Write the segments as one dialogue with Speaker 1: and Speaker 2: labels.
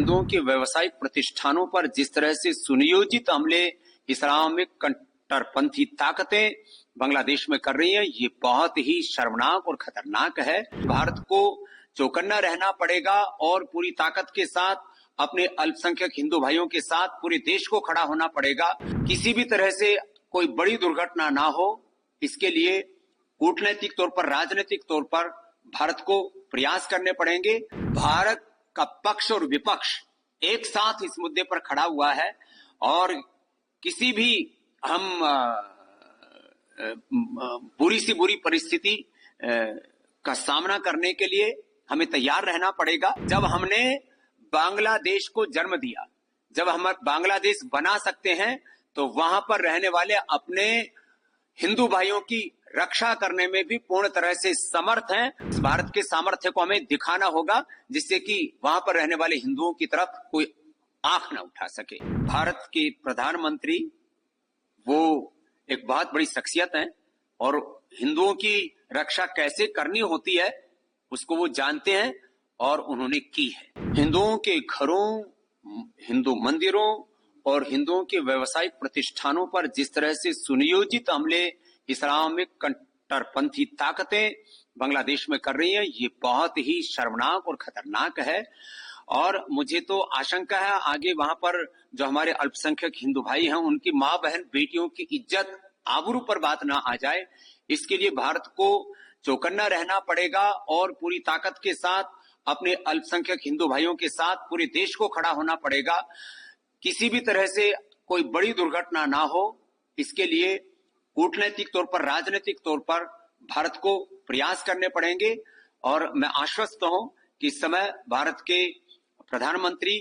Speaker 1: हिंदुओं के व्यावसायिक प्रतिष्ठानों पर जिस तरह से सुनियोजित हमले इस्लामिक कट्टरपंथी ताकतें बांग्लादेश में कर रही हैं, ये बहुत ही शर्मनाक और खतरनाक है। भारत को चौकन्ना रहना पड़ेगा और पूरी ताकत के साथ अपने अल्पसंख्यक हिंदू भाइयों के साथ पूरे देश को खड़ा होना पड़ेगा। किसी भी तरह से कोई बड़ी दुर्घटना ना हो, इसके लिए कूटनैतिक तौर पर, राजनीतिक तौर पर भारत को प्रयास करने पड़ेंगे। भारत का पक्ष और विपक्ष एक साथ इस मुद्दे पर खड़ा हुआ है और किसी भी हम बुरी से बुरी परिस्थिति का सामना करने के लिए हमें तैयार रहना पड़ेगा। जब हमने बांग्लादेश को जन्म दिया, जब हम बांग्लादेश बना सकते हैं, तो वहां पर रहने वाले अपने हिंदू भाइयों की रक्षा करने में भी पूर्ण तरह से समर्थ हैं। भारत के सामर्थ्य को हमें दिखाना होगा, जिससे कि वहां पर रहने वाले हिंदुओं की तरफ कोई आंख न उठा सके। भारत के प्रधानमंत्री वो एक बहुत बड़ी शख्सियत हैं और हिंदुओं की रक्षा कैसे करनी होती है उसको वो जानते हैं और उन्होंने की है। हिंदुओं के घरों, हिंदू मंदिरों और हिंदुओं के व्यावसायिक प्रतिष्ठानों पर जिस तरह से सुनियोजित हमले इस्लामिक कट्टरपंथी ताकतें बांग्लादेश में कर रही हैं, ये बहुत ही शर्मनाक और खतरनाक है। और मुझे तो आशंका है आगे वहां पर जो हमारे अल्पसंख्यक हिंदू भाई हैं, उनकी माँ बहन बेटियों की इज्जत आबरू पर बात ना आ जाए। इसके लिए भारत को चौकन्ना रहना पड़ेगा और पूरी ताकत के साथ अपने अल्पसंख्यक हिंदू भाइयों के साथ पूरे देश को खड़ा होना पड़ेगा। किसी भी तरह से कोई बड़ी दुर्घटना ना हो, इसके लिए कूटनैतिक तौर पर, राजनीतिक तौर पर भारत को प्रयास करने पड़ेंगे। और मैं आश्वस्त हूं कि इस समय भारत के प्रधानमंत्री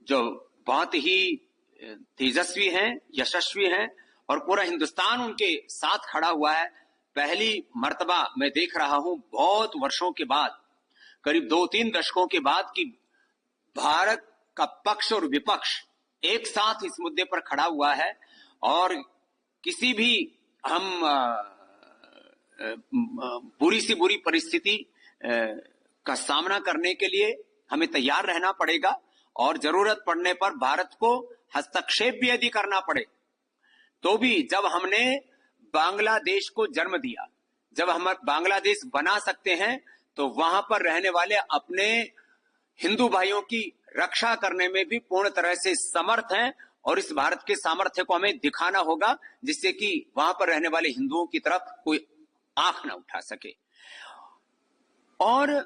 Speaker 1: जो बहुत ही तेजस्वी हैं, यशस्वी हैं और पूरा हिंदुस्तान उनके साथ खड़ा हुआ है। पहली मर्तबा मैं देख रहा हूं बहुत वर्षों के बाद, करीब 2-3 दशकों के बाद, कि भारत का पक्ष और विपक्ष एक साथ इस मुद्दे पर खड़ा हुआ है और किसी भी हम बुरी से बुरी परिस्थिति का सामना करने के लिए हमें तैयार रहना पड़ेगा और जरूरत पड़ने पर भारत को हस्तक्षेप भी यदि करना पड़े तो भी। जब हमने बांग्लादेश को जन्म दिया, जब हम बांग्लादेश बना सकते हैं, तो वहां पर रहने वाले अपने हिंदू भाइयों की रक्षा करने में भी पूर्ण तरह से समर्थ हैं और इस भारत के सामर्थ्य को हमें दिखाना होगा, जिससे कि वहां पर रहने वाले हिंदुओं की तरफ कोई आंख न उठा सके। और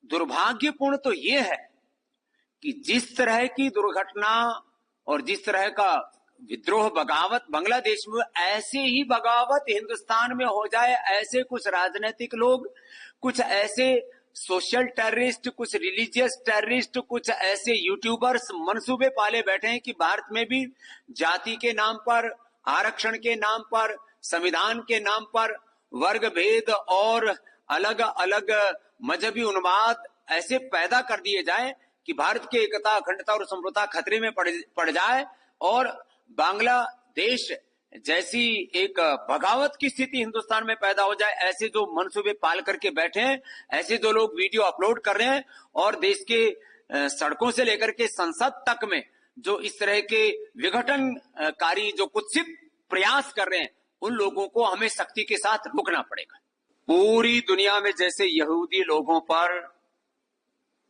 Speaker 1: दुर्भाग्यपूर्ण तो यह है कि जिस तरह की दुर्घटना और जिस तरह का विद्रोह, बगावत बांग्लादेश में, ऐसे ही बगावत हिंदुस्तान में हो जाए। ऐसे कुछ राजनीतिक लोग, कुछ ऐसे सोशल टेररिस्ट, कुछ रिलीजियस टेररिस्ट, कुछ ऐसे यूट्यूबर्स मंसूबे पाले बैठे हैं कि भारत में भी जाति के नाम पर, आरक्षण के नाम पर, संविधान के नाम पर वर्ग भेद और अलग अलग मजहबी उन्माद ऐसे पैदा कर दिए जाए कि भारत की एकता, अखंडता और संप्रभुता खतरे में पड़ जाए और बांग्लादेश जैसी एक बगावत की स्थिति हिंदुस्तान में पैदा हो जाए। ऐसे जो मंसूबे पाल करके बैठे हैं, ऐसे जो लोग वीडियो अपलोड कर रहे हैं और देश के सड़कों से लेकर के संसद तक में जो इस तरह के विघटनकारी, जो कुत्सित प्रयास कर रहे हैं, उन लोगों को हमें सख्ती के साथ रोकना पड़ेगा। पूरी दुनिया में जैसे यहूदी लोगों पर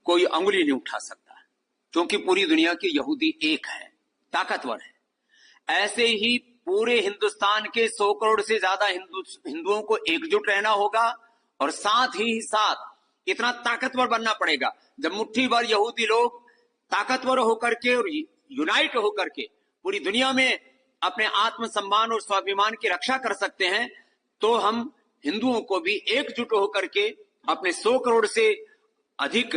Speaker 1: कोई अंगुली नहीं उठा सकता, क्योंकि पूरी दुनिया के यहूदी एक है, ताकतवर है। ऐसे ही पूरे हिंदुस्तान के 100 करोड़ से ज्यादा हिंदुओं को एकजुट रहना होगा और साथ ही साथ इतना ताकतवर बनना पड़ेगा। जब मुट्ठी भर यहूदी लोग ताकतवर होकर के और यूनाइट होकर के पूरी दुनिया में अपने आत्मसम्मान और स्वाभिमान की रक्षा कर सकते हैं, तो हम हिंदुओं को भी एकजुट होकर के अपने 100 करोड़ से अधिक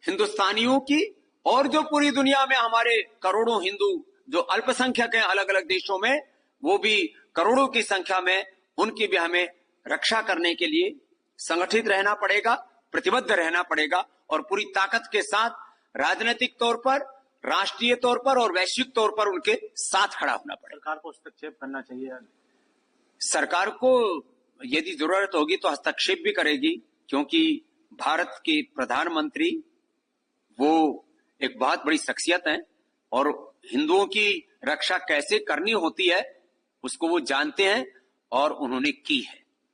Speaker 1: हिंदुस्तानियों की और जो पूरी दुनिया में हमारे करोड़ों हिंदू जो अल्पसंख्यक हैं अलग अलग देशों में, वो भी करोड़ों की संख्या में, उनकी भी हमें रक्षा करने के लिए संगठित रहना पड़ेगा, प्रतिबद्ध रहना पड़ेगा और पूरी ताकत के साथ राजनीतिक तौर पर, राष्ट्रीय तौर पर और वैश्विक तौर पर उनके साथ खड़ा होना पड़ेगा।
Speaker 2: सरकार को हस्तक्षेप करना चाहिए।
Speaker 1: सरकार को यदि जरूरत होगी तो हस्तक्षेप भी करेगी, क्योंकि भारत के प्रधानमंत्री वो एक बहुत बड़ी शख्सियत हैं और हिंदुओं की रक्षा कैसे करनी होती है उसको वो जानते हैं और उन्होंने की है।